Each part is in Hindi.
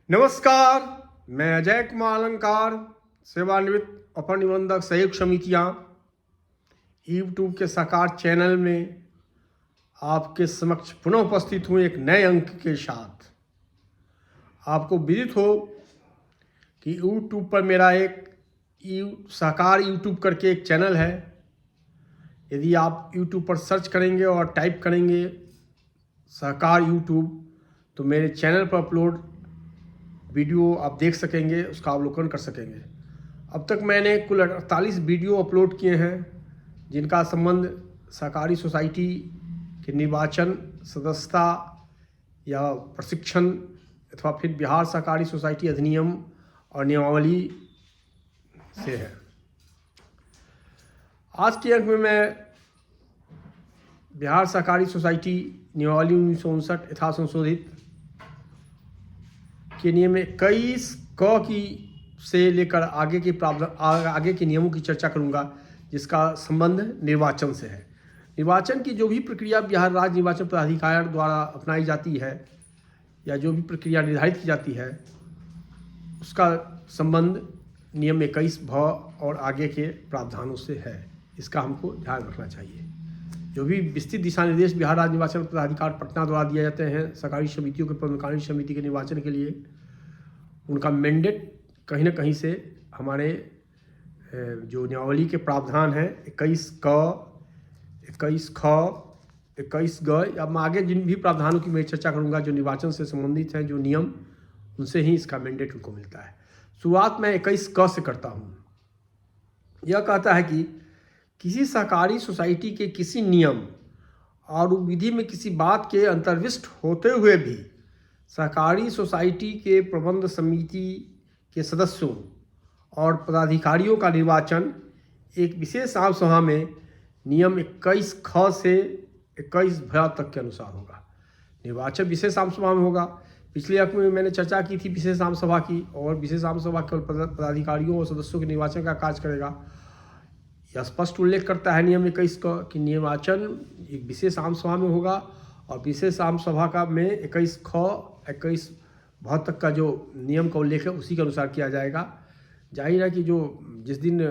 नमस्कार। मैं अजय कुमार अलंकार, सेवानिवृत्त अपर निबंधक सहयोग समितियाँ यूट्यूब के साकार चैनल में आपके समक्ष पुनः उपस्थित हूँ एक नए अंक के साथ। आपको विदित हो कि यूट्यूब पर मेरा एक साकार यूट्यूब करके एक चैनल है। यदि आप यूट्यूब पर सर्च करेंगे और टाइप करेंगे साकार यूट्यूब तो मेरे चैनल पर अपलोड वीडियो आप देख सकेंगे, उसका अवलोकन कर सकेंगे। अब तक मैंने कुल 48 वीडियो अपलोड किए हैं जिनका संबंध सहकारी सोसाइटी के निर्वाचन, सदस्यता या प्रशिक्षण अथवा फिर बिहार सहकारी सोसाइटी अधिनियम और नियमावली से है। आज के अंक में मैं बिहार सहकारी सोसाइटी नियमावली 1959 यथा संशोधित के नियम 21 क की से लेकर आगे के नियमों की चर्चा करूंगा, जिसका संबंध निर्वाचन से है। निर्वाचन की जो भी प्रक्रिया बिहार राज्य निर्वाचन प्राधिकार द्वारा अपनाई जाती है या जो भी प्रक्रिया निर्धारित की जाती है उसका संबंध नियम 21 भ और आगे के प्रावधानों से है। इसका हमको ध्यान रखना चाहिए। जो भी विस्तृत दिशा निर्देश बिहार राज्य निर्वाचन प्राधिकार पटना द्वारा दिए जाते हैं सहकारी समितियों के पदाधिकारी समिति के निर्वाचन के लिए, उनका मैंडेट कहीं ना कहीं से हमारे जो नियमावली के प्रावधान हैं 21 क, 21 ख, 21 ग या मैं आगे जिन भी प्रावधानों की मैं चर्चा करूंगा जो निर्वाचन से संबंधित हैं, जो नियम, उनसे ही इसका मैंडेट उनको मिलता है। शुरुआत मैं 21 क से करता हूँ। यह कहता है कि किसी सहकारी सोसाइटी के किसी नियम और विधि में किसी बात के अंतर्विष्ट होते हुए भी सहकारी सोसाइटी के प्रबंध समिति के सदस्यों और पदाधिकारियों का निर्वाचन एक विशेष आम सभा में नियम 21 ख से 21 भ तक के अनुसार होगा। निर्वाचन विशेष आम सभा में होगा। पिछले अंक में मैंने चर्चा की थी विशेष आम सभा की, और विशेष आम सभा केवल पदाधिकारियों और सदस्यों के निर्वाचन का कार्य करेगा। यह स्पष्ट उल्लेख करता है नियम 21 का कि निर्वाचन एक विशेष आम सभा में होगा और विशेष आम सभा का में 21 ख 21 भ तक का जो नियम का उल्लेख है उसी के अनुसार किया जाएगा। जाहिर है कि जो जिस दिन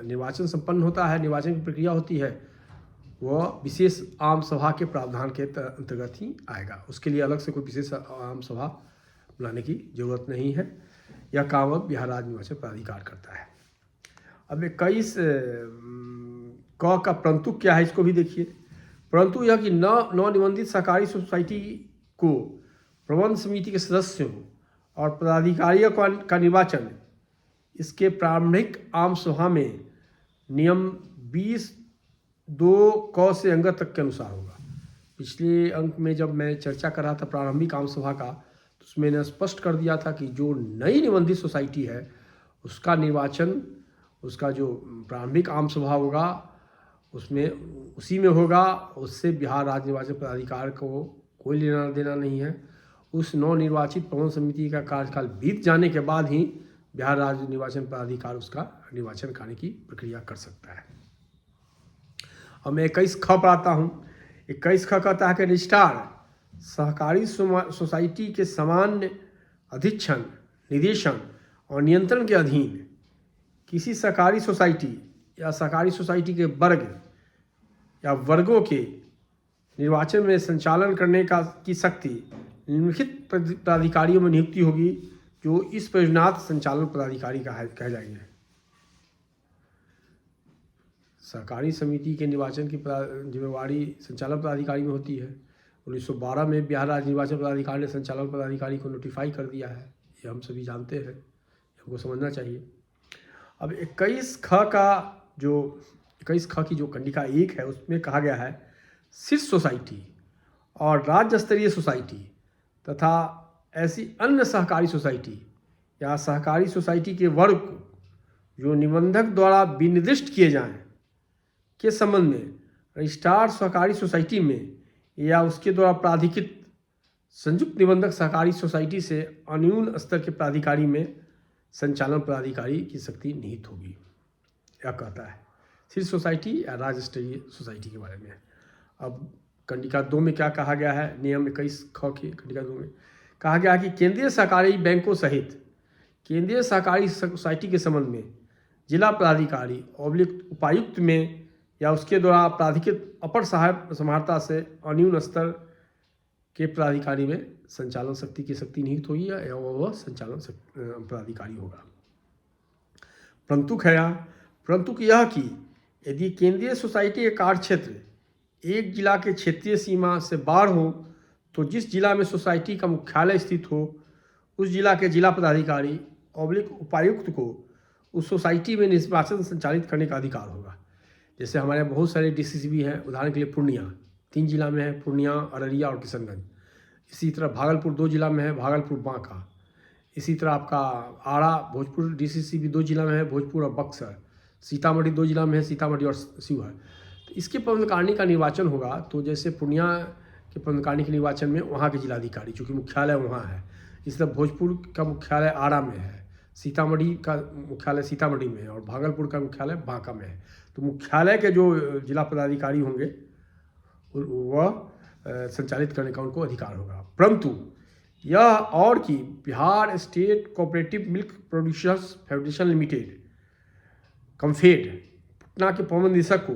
निर्वाचन संपन्न होता है, निर्वाचन की प्रक्रिया होती है, वह विशेष आम सभा के प्रावधान के अंतर्गत ही आएगा। उसके लिए अलग से कोई विशेष आम सभा बुलाने की जरूरत नहीं है। यह काम अब बिहार राज्य निर्वाचन प्राधिकार करता है। अब 21 क का परंतु क्या है, इसको भी देखिए। परंतु यह कि नवनिबंधित सहकारी सोसाइटी को प्रबंध समिति के सदस्यों और पदाधिकारियों का निर्वाचन इसके प्रारंभिक आम सभा में नियम 20(2) क से अंग तक के अनुसार होगा। पिछले अंक में जब मैं चर्चा कर रहा था प्रारंभिक आम सभा का, तो उसमें मैंने स्पष्ट कर दिया था कि जो नई निबंधित सोसाइटी है उसका निर्वाचन, उसका जो प्रारंभिक आम सभा होगा उसमें उसी में होगा। उससे बिहार राज्य निर्वाचन प्राधिकार को कोई लेना देना नहीं है। उस नवनिर्वाचित प्रबंध समिति का कार्यकाल बीत जाने के बाद ही बिहार राज्य निर्वाचन प्राधिकार उसका निर्वाचन करने की प्रक्रिया कर सकता है। अब मैं 21 ख पर आता हूँ। 21 ख कहता है कि रजिस्ट्रार सहकारी सोसाइटी के सामान्य अधीक्षण, निदेशन और नियंत्रण के अधीन किसी सहकारी सोसाइटी या सहकारी सोसाइटी के वर्ग या वर्गों के निर्वाचन में संचालन करने की शक्ति निम्नलिखित पदाधिकारियों में नियुक्ति होगी, जो इस परियोजनात संचालन पदाधिकारी कहे जाएंगे। सहकारी समिति के निर्वाचन की जिम्मेवारी संचालन पदाधिकारी में होती है। 1912 में बिहार राज्य निर्वाचन पदाधिकारी ने संचालन पदाधिकारी को नोटिफाई कर दिया है। ये हम सभी जानते हैं, हमको समझना चाहिए। अब 21 ख की जो कंडिका 1 है उसमें कहा गया है शीर्ष सोसाइटी और राज्य स्तरीय सोसाइटी तथा ऐसी अन्य सहकारी सोसाइटी या सहकारी सोसाइटी के वर्ग को जो निबंधक द्वारा विनिर्दिष्ट किए जाएं के संबंध में रजिस्ट्रार सहकारी सोसाइटी में या उसके द्वारा प्राधिकृत संयुक्त निबंधक सहकारी सोसाइटी से अन्यून स्तर के प्राधिकारी में संचालन पदाधिकारी की शक्ति निहित होगी। यह कहता है शीर्ष सोसाइटी या राज्य स्तरीय सोसाइटी के बारे में। अब कंडिका 2 में क्या कहा गया है, नियम 21 ख की कंडिका 2 में कहा गया कि केंद्रीय सहकारी बैंकों सहित केंद्रीय सहकारी सोसाइटी के संबंध में जिला पदाधिकारी उपायुक्त में या उसके द्वारा प्राधिकृत अपर सहायक समाहर्ता से अन्यून स्तर के पदाधिकारी में संचालन शक्ति की शक्ति नियुक्त होगी या वह संचालन पदाधिकारी होगा। परंतु यह कि यदि केंद्रीय सोसाइटी के कार्य क्षेत्र एक जिला के क्षेत्रीय सीमा से बाहर हो तो जिस जिला में सोसाइटी का मुख्यालय स्थित हो उस जिला के जिला पदाधिकारी उपायुक्त को उस सोसाइटी में निर्वाचन संचालित करने का अधिकार होगा। जैसे हमारे बहुत सारे डीसीसीबी हैं, उदाहरण के लिए पूर्णिया 3 जिला में है, पूर्णिया, अररिया और किशनगंज। इसी तरह भागलपुर 2 जिला में है, भागलपुर, बांका। इसी तरह आपका आरा भोजपुर डीसीसीबी 2 जिला में है, भोजपुर और बक्सर। सीतामढ़ी 2 जिला में है, सीतामढ़ी और शिवहर। तो इसके प्रबंधकारिणी का निर्वाचन होगा तो जैसे पूर्णिया के प्रबंधकारिणी के निर्वाचन में वहाँ के जिलाधिकारी, चूँकि मुख्यालय वहाँ है। इस तरह भोजपुर का मुख्यालय आरा में है, सीतामढ़ी का मुख्यालय सीतामढ़ी में है और भागलपुर का मुख्यालय बांका में है। तो मुख्यालय के जो जिला पदाधिकारी होंगे वह संचालित करने का उनको अधिकार होगा। परंतु यह और कि Bihar state cooperative milk producers federation limited COMFED Patna के प्रबंध निदेशक को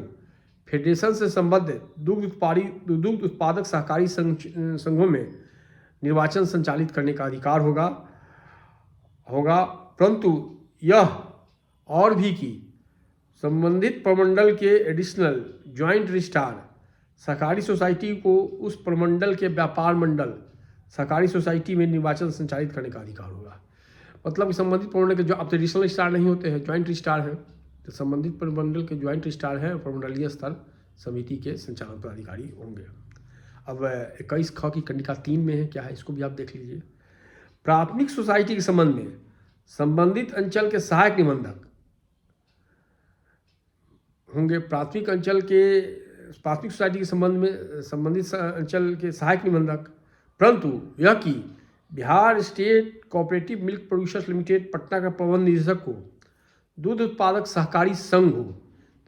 फेडरेशन से संबद्ध दुग्ध उत्पादक सहकारी संघों में निर्वाचन संचालित करने का अधिकार होगा। परंतु यह और भी कि संबंधित प्रमंडल के एडिशनल ज्वाइंट रजिस्ट्रार सहकारी सोसाइटी को उस प्रमंडल के व्यापार मंडल सहकारी सोसाइटी में निर्वाचन संचालित करने का अधिकार होगा। मतलब कि संबंधित प्रमंडल के जो अब एडिशनल रजिस्ट्रार नहीं होते हैं, ज्वाइंट रजिस्ट्रार हैं, तो संबंधित प्रमंडल के ज्वाइंट रजिस्ट्रार हैं, प्रमंडलीय स्तर समिति के संचालन पदाधिकारी होंगे। अब 21 ख की कंडिका 3 में है, क्या है इसको भी आप देख लीजिए। प्राथमिक सोसाइटी के संबंध में संबंधित अंचल के सहायक निबंधक होंगे। प्राथमिक सोसाइटी के संबंध में संबंधित अंचल के सहायक निबंधक। परंतु यह कि Bihar state cooperative milk producers limited Patna का प्रबंध निदेशक को दूध उत्पादक सहकारी संघ हो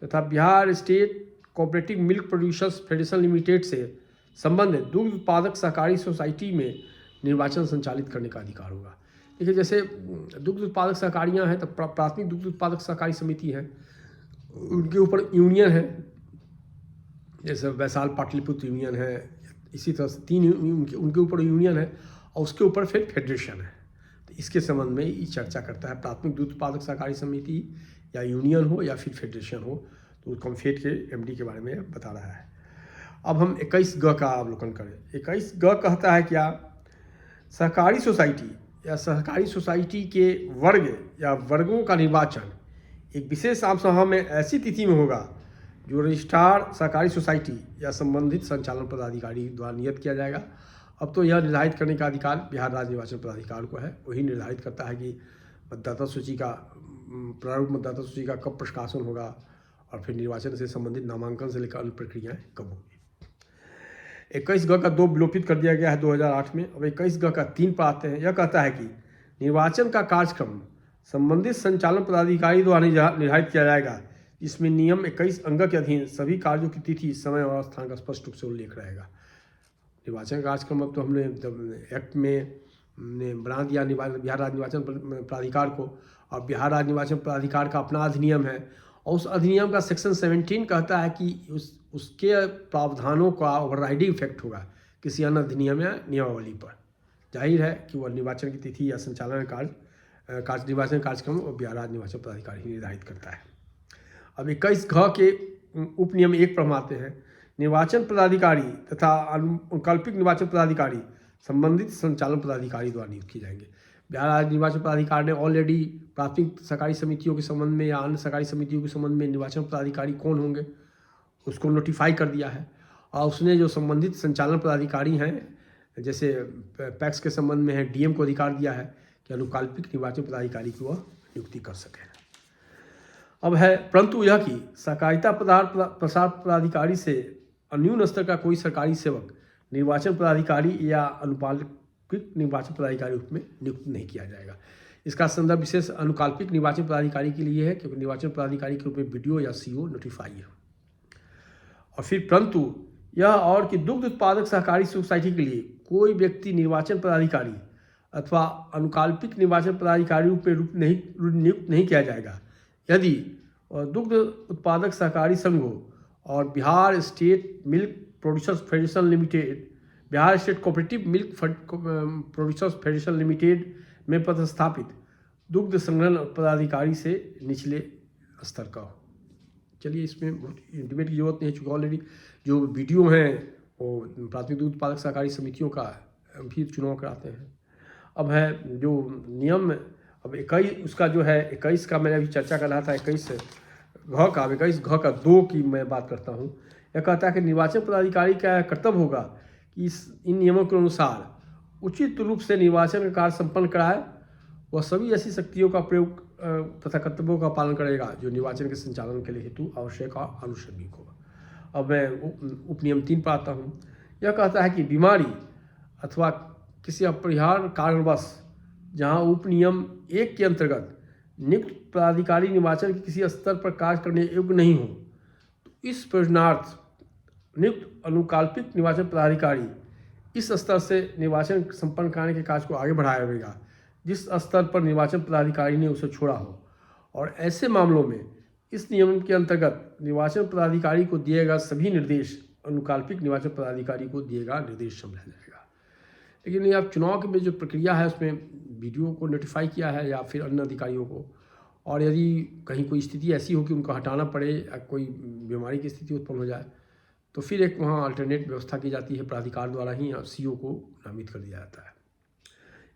तथा Bihar state cooperative milk producers federation limited से संबंधित दुग्ध उत्पादक सहकारी सोसाइटी में निर्वाचन संचालित करने का अधिकार होगा। देखिए, जैसे दुग्ध उत्पादक सहकारियाँ हैं तो प्राथमिक दुग्ध उत्पादक सहकारी समिति है, उनके ऊपर यूनियन है, जैसे वैशाल पाटलिपुत्र यूनियन है। इसी तरह से 3 उनके ऊपर यूनियन है और उसके ऊपर फिर फेडरेशन है। तो इसके संबंध में ये चर्चा करता है, प्राथमिक दूध उत्पादक सहकारी समिति या यूनियन हो या फिर फेडरेशन हो, तो कॉम्फेड के एमडी के बारे में बता रहा है। अब हम 21 ग का अवलोकन करें। 21 ग कहता है क्या, सहकारी सोसाइटी या सहकारी सोसाइटी के वर्ग या वर्गों का निर्वाचन एक विशेष आम सभा में ऐसी तिथि में होगा जो रजिस्ट्रार सहकारी सोसाइटी या संबंधित संचालन पदाधिकारी द्वारा नियत किया जाएगा। अब तो यह निर्धारित करने का अधिकार बिहार राज्य निर्वाचन प्राधिकार को है। वही निर्धारित करता है कि मतदाता सूची का प्रारूप मतदाता सूची का कब प्रकाशन होगा और फिर निर्वाचन से संबंधित नामांकन से लेकर अन्य प्रक्रियाएँ कब होगी। 21 ग का 2 विलोपित कर दिया गया है 2008 में। अब 21 ग का 3 पर आते हैं। यह कहता है कि निर्वाचन का कार्यक्रम संबंधित संचालन पदाधिकारी द्वारा निर्धारित किया जाएगा, इसमें नियम 21 अंग के अधीन सभी कार्यों की तिथि, समय और स्थान का स्पष्ट रूप से उल्लेख रहेगा। निर्वाचन कार्यक्रम अब तो हमने एक्ट में बना दिया बिहार राज्य निर्वाचन प्राधिकार को, और बिहार राज्य निर्वाचन प्राधिकार का अपना अधिनियम है और उस अधिनियम का सेक्शन 17 कहता है कि उसके प्रावधानों का ओवरराइडिंग इफेक्ट होगा किसी अन्य अधिनियम या नियमावली पर। जाहिर है कि वह निर्वाचन की तिथि या संचालन निर्वाचन कार्यक्रम और बिहार राज्य निर्वाचन प्राधिकार ही निर्धारित करता है। अब 21 घ के उपनियम 1 पर हम आते हैं। निर्वाचन पदाधिकारी तथा वैकल्पिक निर्वाचन पदाधिकारी संबंधित संचालन पदाधिकारी द्वारा नियुक्त किए जाएंगे। बिहार राज्य निर्वाचन प्राधिकार ने ऑलरेडी प्राथमिक सहकारी समितियों के संबंध में या अन्य सहकारी समितियों के संबंध में निर्वाचन पदाधिकारी कौन होंगे उसको नोटिफाई कर दिया है, और उसने जो संबंधित संचालन पदाधिकारी हैं, जैसे पैक्स के संबंध में है, डीएम को अधिकार दिया है कि अनुकल्पिक निर्वाचन पदाधिकारी की वह नियुक्ति कर सके। अब है परंतु यह कि सहकारिता प्रसार पदाधिकारी से अन्यून स्तर का कोई सरकारी सेवक निर्वाचन पदाधिकारी या अनुकल्पिक निर्वाचन पदाधिकारी रूप में नियुक्त नहीं किया जाएगा। इसका संदर्भ विशेष अनुकल्पिक निर्वाचन पदाधिकारी के लिए है, क्योंकि निर्वाचन पदाधिकारी के रूप में बीडीओ या सीओ नोटिफाई है। और फिर परंतु यह और कि दुग्ध उत्पादक सहकारी सोसाइटी के लिए कोई व्यक्ति निर्वाचन पदाधिकारी अथवा अनुकाल्पिक निर्वाचन पदाधिकारी के रूप नियुक्त नहीं किया जाएगा यदि दुग्ध उत्पादक सहकारी संघों और Bihar state milk producers federation limited, Bihar state cooperative milk producers federation limited में पदस्थापित दुग्ध संग्रहण पदाधिकारी से निचले स्तर का हो। चलिए, इसमें डिबेट की जरूरत नहीं है, चूँकि ऑलरेडी जो वीडियो हैं वो प्राथमिक दूध उत्पादक सहकारी समितियों का भी चुनाव कराते हैं। अब है जो नियम, अब 21 उसका जो है 21 का मैंने अभी चर्चा कर रहा था, 21 घ का 2 की मैं बात करता हूँ। यह कहता है कि निर्वाचन पदाधिकारी का कर्तव्य होगा कि इन नियमों के अनुसार उचित रूप से निर्वाचन का कार्य संपन्न कराए। वह सभी ऐसी शक्तियों का प्रयोग तथा कर्तव्यों का पालन करेगा जो निर्वाचन के संचालन के लिए हेतु आवश्यक और अनुश्रमिक होगा। अब मैं उपनियम 3 पर आता हूँ। यह कहता है कि बीमारी अथवा किसी अपरिहार्य कारणवश जहाँ उपनियम 1 के अंतर्गत नियुक्त पदाधिकारी निर्वाचन के किसी स्तर पर कार्य करने योग्य नहीं हो, तो इस प्रयोजनार्थ नियुक्त अनुकाल्पिक निर्वाचन पदाधिकारी इस स्तर से निर्वाचन संपन्न कराने के कार्य को आगे बढ़ाएगा जिस स्तर पर निर्वाचन पदाधिकारी ने उसे छोड़ा हो, और ऐसे मामलों में इस नियम के अंतर्गत निर्वाचन पदाधिकारी को दिए गए सभी निर्देश अनुकाल्पिक निर्वाचन पदाधिकारी को दिएगा निर्देश समझा जाएगा। लेकिन ये आप चुनाव की में जो प्रक्रिया है उसमें वीडियो को नोटिफाई किया है या फिर अन्य अधिकारियों को, और यदि कहीं कोई स्थिति ऐसी हो कि उनको हटाना पड़े या कोई बीमारी की स्थिति उत्पन्न हो जाए तो फिर एक वहाँ अल्टरनेट व्यवस्था की जाती है, प्राधिकार द्वारा ही CO को नामित कर दिया जाता है।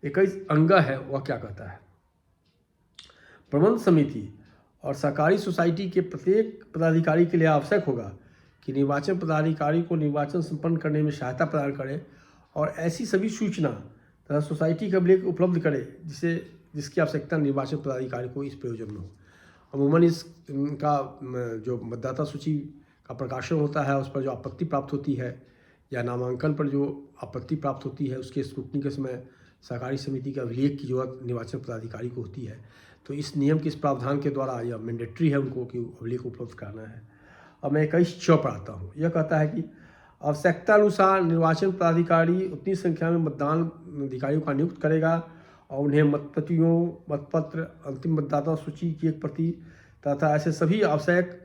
21 अंग है, वह क्या कहता है? प्रबंध समिति और सहकारी सोसाइटी के प्रत्येक पदाधिकारी के लिए आवश्यक होगा कि निर्वाचन पदाधिकारी को निर्वाचन संपन्न करने में सहायता प्रदान करे और ऐसी सभी सूचना तथा सोसाइटी का अभिलेख उपलब्ध करे जिसकी आवश्यकता निर्वाचन पदाधिकारी को इस प्रयोजन में हो। अमूमन इनका जो मतदाता सूची का प्रकाशन होता है उस पर जो आपत्ति प्राप्त होती है या नामांकन पर जो आपत्ति प्राप्त होती है उसके स्क्रूटनी के समय सहकारी समिति के अभिलेख की जरूरत निर्वाचन पदाधिकारी को होती है। तो इस नियम के इस प्रावधान के द्वारा यह मैंडेटरी है उनको कि अभिलेख उपलब्ध कराना है। अब मैं 21 पर आता हूँ। यह कहता है कि आवश्यकता अनुसार निर्वाचन पदाधिकारी उतनी संख्या में मतदान अधिकारियों का नियुक्त करेगा और उन्हें मतपत्रियों, मतपत्र, अंतिम मतदाता सूची की 1 प्रति तथा ऐसे सभी आवश्यक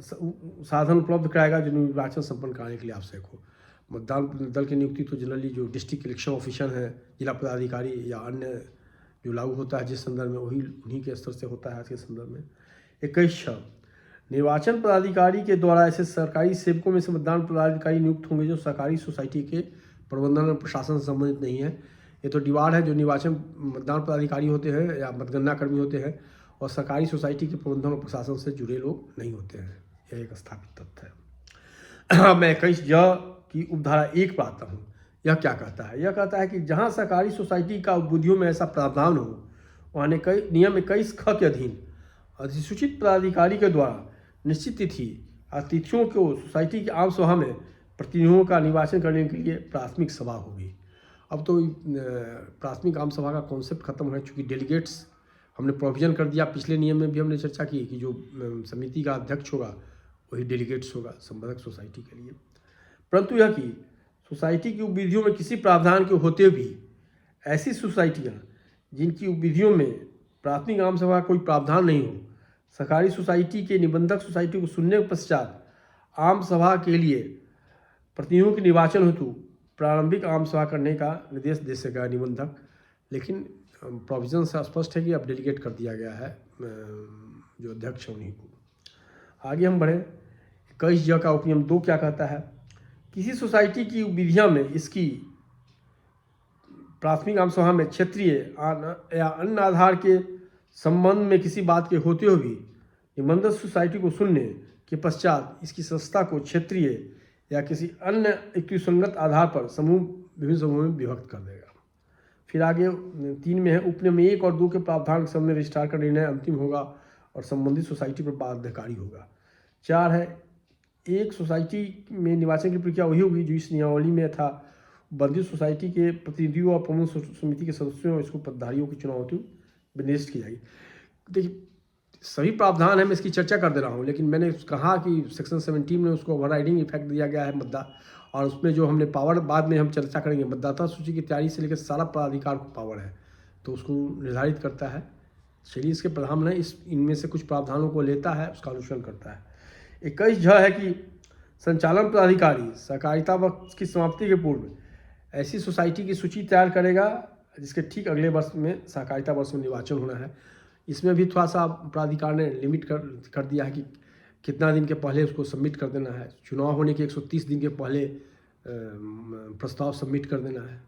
साधन उपलब्ध कराएगा जो निर्वाचन संपन्न कराने के लिए आवश्यक हो। मतदान दल की नियुक्ति तो जनरली जो डिस्ट्रिक्ट इलेक्शन ऑफिसर हैं, जिला पदाधिकारी या अन्य जो लागू होता है जिस संदर्भ में वही उन्हीं के स्तर से होता है। आज के संदर्भ में 21 निर्वाचन पदाधिकारी के द्वारा ऐसे सरकारी सेवकों में से मतदान पदाधिकारी नियुक्त होंगे जो सरकारी सोसाइटी के प्रबंधन और प्रशासन से संबंधित नहीं है। ये तो डिवार्ड है, जो निर्वाचन मतदान पदाधिकारी होते हैं या मतगणना कर्मी होते हैं और सरकारी सोसाइटी के प्रबंधन और प्रशासन से जुड़े लोग नहीं होते हैं। यह एक स्थापित तथ्य है। मैं 21 की उपधारा 1 पर आता हूँ। यह क्या कहता है? यह कहता है कि जहाँ सहकारी सोसाइटी का उपविधियों में ऐसा प्रावधान हो वहाँ नियम 21 ख के अधीन अधिसूचित पदाधिकारी के द्वारा निश्चित तिथियों को सोसाइटी की आम सभा में प्रतिनिधियों का निर्वाचन करने के लिए प्राथमिक सभा होगी। अब तो प्राथमिक आम सभा का कॉन्सेप्ट खत्म हो है, चूँकि डेलीगेट्स हमने प्रोविजन कर दिया। पिछले नियम में भी हमने चर्चा की कि जो समिति का अध्यक्ष होगा वही डेलीगेट्स होगा संबंधक सोसाइटी के लिए। परंतु यह कि सोसाइटी की उपविधियों में किसी प्रावधान के होते भी ऐसी सोसाइटियाँ जिनकी उपविधियों में प्राथमिक आम सभा का कोई प्रावधान नहीं हो, सहकारी सोसाइटी के निबंधक सोसाइटी को सुनने के पश्चात आम सभा के लिए प्रतिनिधियों के निर्वाचन हेतु प्रारंभिक आम सभा करने का निर्देश दे सकेगा निबंधक। लेकिन प्रोविजन से स्पष्ट है कि अब डेलीगेट कर दिया गया है जो अध्यक्ष है उन्हीं को। आगे हम बढ़ें। 21 का उपनियम 2 क्या कहता है? किसी सोसाइटी की विधियां में इसकी प्राथमिक आम सभा में क्षेत्रीय या अन्य आधार के संबंध में किसी बात के होते हुए भी निबंधक सोसाइटी को सुनने के पश्चात इसकी संस्था को क्षेत्रीय या किसी अन्य युक्तिसंगत आधार पर विभिन्न समूहों में विभक्त कर देगा। फिर आगे 3 में है उपनियम 1 और 2 के प्रावधान के सामने रजिस्ट्रार का निर्णय अंतिम होगा और संबंधित सोसाइटी पर बाध्यकारी होगा। 4 है एक सोसाइटी में निर्वाचन की प्रक्रिया वही होगी जो इस नियमावली में था। बंधित सोसाइटी के प्रतिनिधियों और प्रमुख समिति के सदस्यों और इसको पदधारियों के चुनाव हेतु निर्दिष्ट की जाएगी। देखिए सभी प्रावधान है, मैं इसकी चर्चा कर दे रहा हूँ, लेकिन मैंने कहा कि सेक्शन 17 में उसको ओवरराइडिंग इफेक्ट दिया गया है मतदाता, और उसमें जो हमने पावर बाद में हम चर्चा करेंगे, मतदाता सूची की तैयारी से लेकर सारा प्राधिकार को पावर है, तो उसको निर्धारित करता है। चलिए इसके प्रधान है, इनमें से कुछ प्रावधानों को लेता है, उसका अनुसरण करता है। 21 झ है कि संचालन पदाधिकारी सहकारिता वर्ष की समाप्ति के पूर्व ऐसी सोसाइटी की सूची तैयार करेगा जिसके ठीक अगले वर्ष में सहकारिता वर्ष में निर्वाचन होना है। इसमें भी थोड़ा सा प्राधिकार ने लिमिट कर दिया है कि कितना दिन के पहले उसको सबमिट कर देना है। चुनाव होने के 130 दिन के पहले प्रस्ताव सबमिट कर देना है,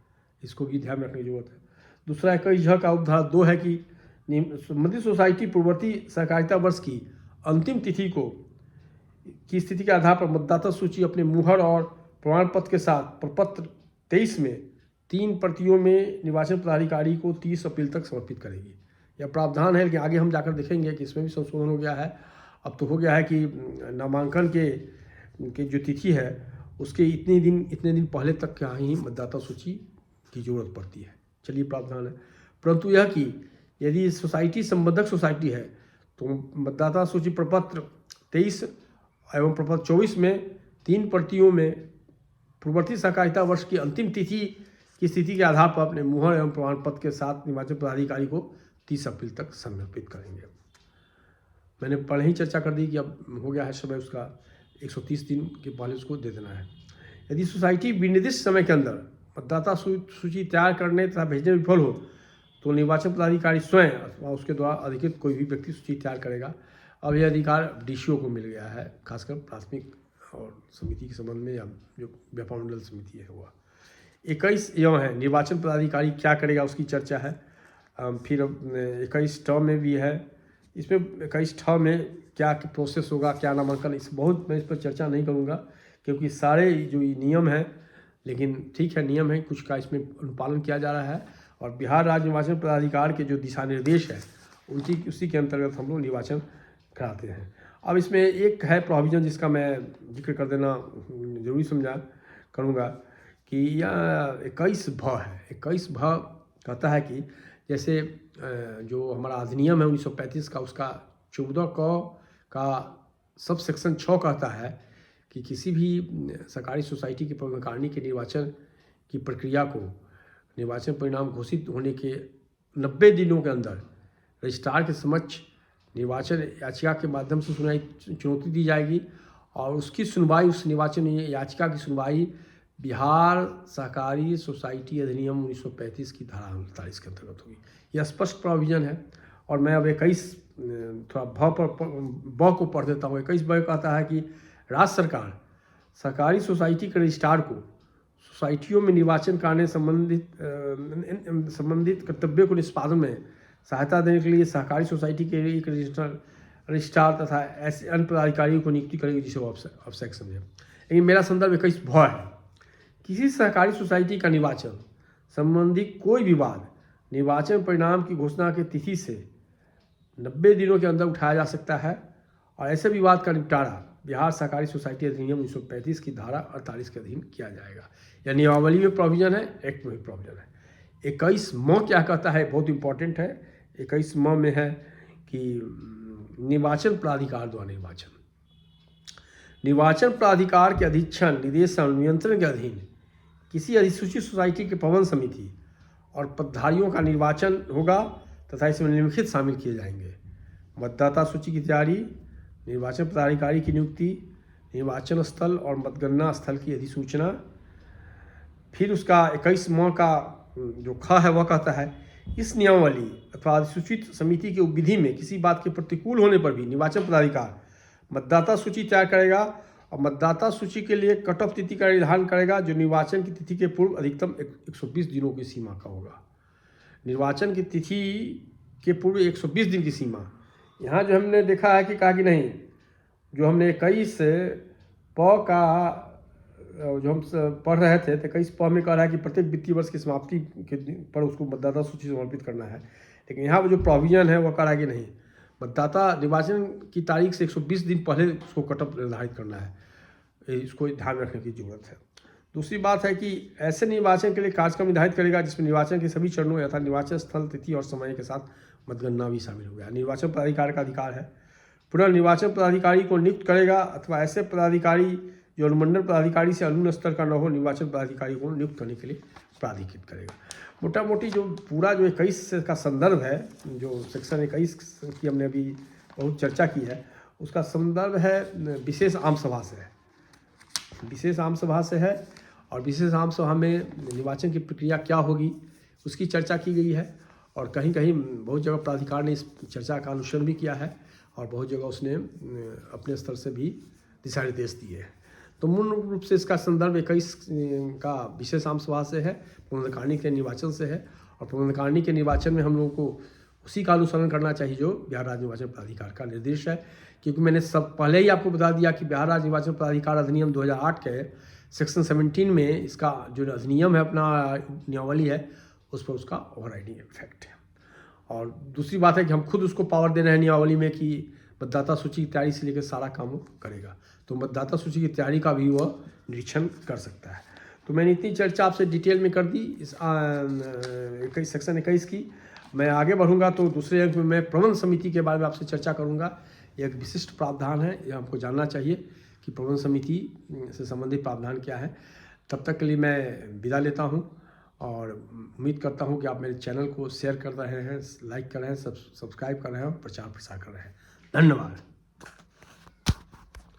इसको भी ध्यान रखने की जरूरत है। दूसरा 21 झ का उपधारा 2 है कि संबंधित सोसाइटी पूर्ववर्ती सहकारिता वर्ष की अंतिम तिथि की स्थिति के आधार पर मतदाता सूची अपने मुहर और प्रमाण पत्र के साथ प्रपत्र 23 में 3 प्रतियों में निर्वाचन पदाधिकारी को 30 अप्रैल तक समर्पित करेगी। यह प्रावधान है, लेकिन आगे हम जाकर देखेंगे कि इसमें भी संशोधन हो गया है। अब तो हो गया है कि नामांकन के जो तिथि है उसके इतने दिन पहले तक का ही मतदाता सूची की जरूरत पड़ती है। चलिए प्रावधान है, परंतु यह कि यदि सोसाइटी संबंधक सोसाइटी है तो मतदाता सूची प्रपत्र 23 एवं प्रपत्र 24 में 3 प्रतियों में पूर्ववर्ती सहकारिता वर्ष की अंतिम तिथि की स्थिति के आधार पर अपने मुहर एवं प्रमाण पत्र के साथ निर्वाचन पदाधिकारी को 30 अप्रैल तक समर्पित करेंगे। मैंने पहले ही चर्चा कर दी कि अब हो गया है समय उसका 130 दिन के पहले उसको दे देना है। यदि सोसाइटी विनिर्दिष्ट समय के अंदर मतदाता सूची तैयार करने तथा भेजने में विफल हो तो निर्वाचन पदाधिकारी स्वयं अथवा उसके द्वारा अधिकृत कोई भी व्यक्ति सूची तैयार करेगा। अब यह अधिकार डीसीओ को मिल गया है, खासकर प्राथमिक और समिति के संबंध में, या जो व्यापार मंडल समिति है हुआ। 21 यह है निर्वाचन पदाधिकारी क्या करेगा उसकी चर्चा है। फिर 21 ठ में भी है, इसमें 21 ठ में क्या प्रोसेस होगा, क्या नामांकन, मैं इस पर चर्चा नहीं करूँगा क्योंकि सारे जो ये नियम हैं, लेकिन ठीक है नियम है, कुछ का इसमें अनुपालन किया जा रहा है और बिहार राज्य निर्वाचन पदाधिकार के जो दिशा निर्देश है उसी के अंतर्गत हम लोग निर्वाचन कराते हैं। अब इसमें एक है प्रोविजन जिसका मैं जिक्र कर देना जरूरी करूँगा कि यह 21 भ है। 21 भ कहता है कि जैसे जो हमारा अधिनियम है 1935 का, उसका 14 का सब सेक्शन 6 कहता है कि किसी भी सरकारी सोसाइटी की प्रबंधकारिणी के निर्वाचन की प्रक्रिया को निर्वाचन परिणाम घोषित होने के 90 दिनों के अंदर रजिस्ट्रार के समक्ष निर्वाचन याचिका के माध्यम से चुनौती दी जाएगी और उसकी सुनवाई, उस निर्वाचन याचिका की सुनवाई बिहार सहकारी सोसाइटी अधिनियम 1935 की धारा 39 के अंतर्गत होगी। यह स्पष्ट प्रोविजन है। और मैं अब 21 थोड़ा ब को पढ़ देता हूँ। 21 ब कहता है कि राज्य सरकार सहकारी सोसाइटी के रजिस्ट्रार को सोसाइटियों में निर्वाचन कराने संबंधित कर्तव्य को निष्पादन में सहायता देने के लिए सहकारी सोसाइटी के एक रजिस्ट्रार तथा ऐसे अन्य पदाधिकारियों को नियुक्ति करेगी जिसे वो आवश्यक समझे। लेकिन मेरा संदर्भ 21 भ है। किसी सहकारी सोसाइटी का निर्वाचन संबंधी कोई विवाद निर्वाचन परिणाम की घोषणा की तिथि से 90 दिनों के अंदर उठाया जा सकता है और ऐसे विवाद का निपटारा बिहार सहकारी सोसाइटी अधिनियम 1935 की धारा 48 के अधीन किया जाएगा। यह नियमावली में प्रोविजन है, एक्ट में भी प्रोविजन है। 21 म क्या कहता है, बहुत इंपॉर्टेंट है। 21 म में है कि निर्वाचन प्राधिकार द्वारा निर्वाचन प्राधिकार के अधीक्षण, निर्देशन, नियंत्रण के अधीन किसी अधिसूचित सोसाइटी के प्रबंध समिति और पदधारियों का निर्वाचन होगा तथा इसमें निम्नलिखित शामिल किए जाएंगे: मतदाता सूची की तैयारी, निर्वाचन पदाधिकारी की नियुक्ति, निर्वाचन स्थल और मतगणना स्थल की अधिसूचना। फिर उसका 21 म का जो ख है वह कहता है इस नियमावली अथवा अधिसूचित समिति की विधि में किसी बात के प्रतिकूल होने पर भी निर्वाचन पदाधिकार मतदाता सूची तैयार करेगा और मतदाता सूची के लिए कट ऑफ तिथि का निर्धारण करेगा जो निर्वाचन की तिथि के पूर्व अधिकतम 120 दिनों की सीमा का होगा। निर्वाचन की तिथि के पूर्व 120 दिन की सीमा। यहाँ जो हमने देखा है कि कहा कि नहीं, जो हमने 21 प का जो हम पढ़ रहे थे तो 21 प में कह रहा है कि प्रत्येक वित्तीय वर्ष की समाप्ति के पर उसको मतदाता सूची समर्पित करना है। लेकिन यहाँ जो प्रोविजन है वह कह रहा है कि नहीं, मतदाता निर्वाचन की तारीख से 120 दिन पहले उसको कट ऑफ निर्धारित करना है। इसको ध्यान रखने की जरूरत है। दूसरी बात है कि ऐसे निर्वाचन के लिए कार्यक्रम निर्धारित करेगा जिसमें निर्वाचन के सभी चरणों यथा निर्वाचन स्थल, तिथि और समय के साथ मतगणना भी शामिल हो गया। निर्वाचन पदाधिकारी का अधिकार है, पुनर्निर्वाचन पदाधिकारी को नियुक्त करेगा अथवा ऐसे पदाधिकारी जो अनुमंडल पदाधिकारी से अनुन्नत स्तर का न हो, निर्वाचन पदाधिकारी को नियुक्त करने के लिए प्राधिकृत करेगा। मोटा मोटी जो पूरा जो 21 का संदर्भ है, जो सेक्शन 21 की हमने अभी बहुत चर्चा की है, उसका संदर्भ है विशेष आम सभा से है, विशेष आम सभा से है। और विशेष आम सभा में निर्वाचन की प्रक्रिया क्या होगी उसकी चर्चा की गई है। और कहीं कहीं बहुत जगह प्राधिकार ने इस चर्चा का अनुसरण भी किया है और बहुत जगह उसने अपने स्तर से भी दिशा निर्देश दिए हैं। तो मूल रूप से इसका संदर्भ 21 का विशेष आम सभा से है, पुनर्कार्णी के निर्वाचन से है। और पुनर्कार्णी के निर्वाचन में हम लोगों को उसी का अनुसरण करना चाहिए जो बिहार राज्य निर्वाचन प्राधिकार का निर्देश है। क्योंकि मैंने सब पहले ही आपको बता दिया कि बिहार राज्य निर्वाचन प्राधिकार अधिनियम 2008 के सेक्शन 17 में इसका जो अधिनियम है, अपना नियमावली है, उस पर उसका ओवरराइडिंग इफेक्ट है। और दूसरी बात है कि हम खुद उसको पावर दे रहे हैं नियमावली में कि मतदाता सूची की तैयारी से लेकर सारा काम वो करेगा। तो मतदाता सूची की तैयारी का भी वह निरीक्षण कर सकता है। तो मैंने इतनी चर्चा आपसे डिटेल में कर दी इस सेक्शन 21 की। मैं आगे बढ़ूंगा तो दूसरे अंक में मैं प्रबंध समिति के बारे में आपसे चर्चा करूंगा। यह एक विशिष्ट प्रावधान है, यह हमको जानना चाहिए कि प्रबंध समिति से संबंधित प्रावधान क्या है। तब तक के लिए मैं विदा लेता हूं और उम्मीद करता हूं कि आप मेरे चैनल को शेयर कर रहे हैं, लाइक कर रहे हैं, सब्सक्राइब कर रहे हैं और प्रचार प्रसार कर रहे हैं। धन्यवाद।